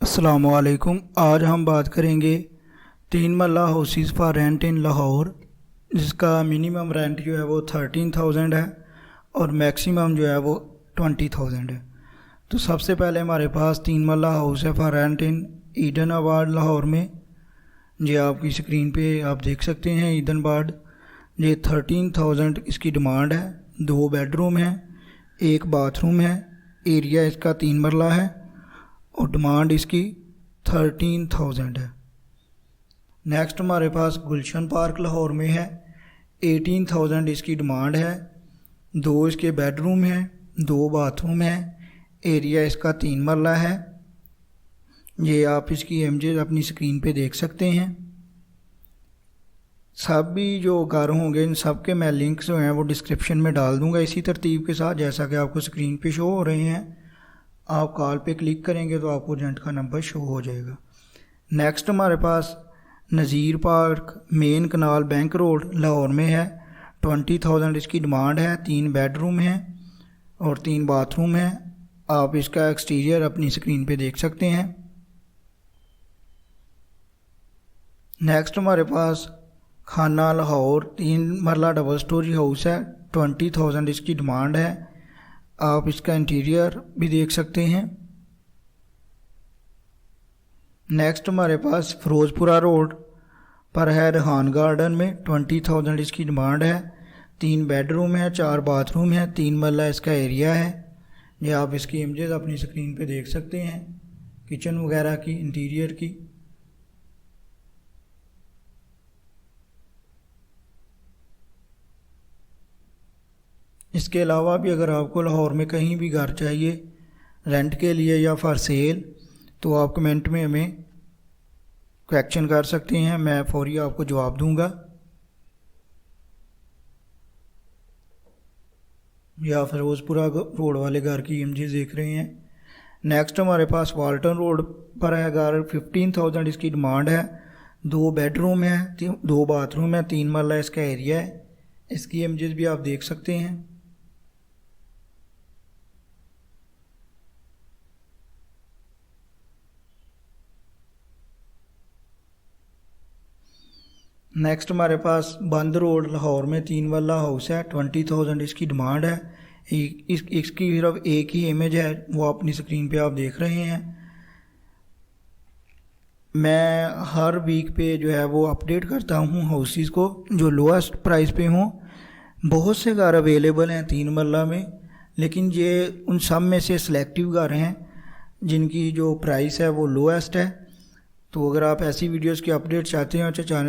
अस्सलामुअलैकुम। आज हम बात करेंगे 3 मरला हाउसेस फॉर रेंट इन लाहौर, जिसका मिनिमम रेंट जो है वो 13,000 है और मैक्सिमम जो है वो 20,000 है। तो सबसे पहले हमारे पास 3 मरला हाउस है फॉर रेंट इन ईडन आबाद लाहौर में। ये आपकी स्क्रीन पे आप देख सकते हैं ईडन आबाद। ये 13,000 इसकी डिमांड है। 2 बेडरूम है, 1 बाथरूम है, एरिया इसका 3 मरला है और डिमांड इसकी 13,000 है। नेक्स्ट हमारे पास गुलशन पार्क लाहौर में है। 18,000 इसकी डिमांड है। 2 इसके बेडरूम हैं, 2 बाथरूम है, एरिया इसका 3 मरला है। ये आप इसकी इमेजेस अपनी स्क्रीन पे देख सकते हैं। सब भी जो घर होंगे इन सब के मैं लिंक्स जो हैं वो डिस्क्रिप्शन में डाल दूंगा इसी तरतीब के साथ, जैसा कि आपको स्क्रीन पे शो हो रहे हैं। आप कॉल पे क्लिक करेंगे तो आपको एजेंट का नंबर शो हो जाएगा। नेक्स्ट हमारे पास नज़ीर पार्क मेन कनाल बैंक रोड लाहौर में है। 20,000 इसकी डिमांड है। 3 बेडरूम हैं और 3 बाथरूम हैं। आप इसका एक्सटीरियर अपनी स्क्रीन पे देख सकते हैं। नेक्स्ट हमारे पास खाना लाहौर 3 मरला डबल स्टोरी हाउस है। 20,000 इसकी डिमांड है। आप इसका इंटीरियर भी देख सकते हैं। नेक्स्ट हमारे पास फिरोजपुरा रोड पर है रेहान गार्डन में। 20,000 इसकी डिमांड है। 3 बेडरूम है, 4 बाथरूम है, 3 मरला इसका एरिया है। ये आप इसकी इमेजेस अपनी स्क्रीन पे देख सकते हैं, किचन वगैरह की, इंटीरियर की। इसके अलावा भी अगर आपको लाहौर में कहीं भी घर चाहिए रेंट के लिए या फॉर सेल, तो आप कमेंट में हमें क्वेश्चन कर सकते हैं, मैं फौरी आपको जवाब दूंगा। या फिरोजपुरा रोड वाले घर की इमेजेस देख रहे हैं। नेक्स्ट हमारे पास वाल्टन रोड पर है घर। 15,000 इसकी डिमांड है। 2 बेडरूम है, 2 बाथरूम है, 3 मरला इसका एरिया है। इसकी इमेजेस भी आप देख सकते हैं। नेक्स्ट हमारे पास बंद रोड लाहौर में 3 मरला हाउस है। 20,000 इसकी डिमांड है। इसकी सिर्फ एक ही इमेज है, वो अपनी स्क्रीन पे आप देख रहे हैं। मैं हर वीक पे जो है वो अपडेट करता हूँ हाउसेस को जो लोएस्ट प्राइस पे हों। बहुत से घर अवेलेबल हैं 3 मरला में, लेकिन ये उन सब में से सिलेक्टिव घर हैं जिनकी जो प्राइस है वो लोएस्ट है। तो अगर आप ऐसी वीडियोस की अपडेट चाहते हैं तो चैनल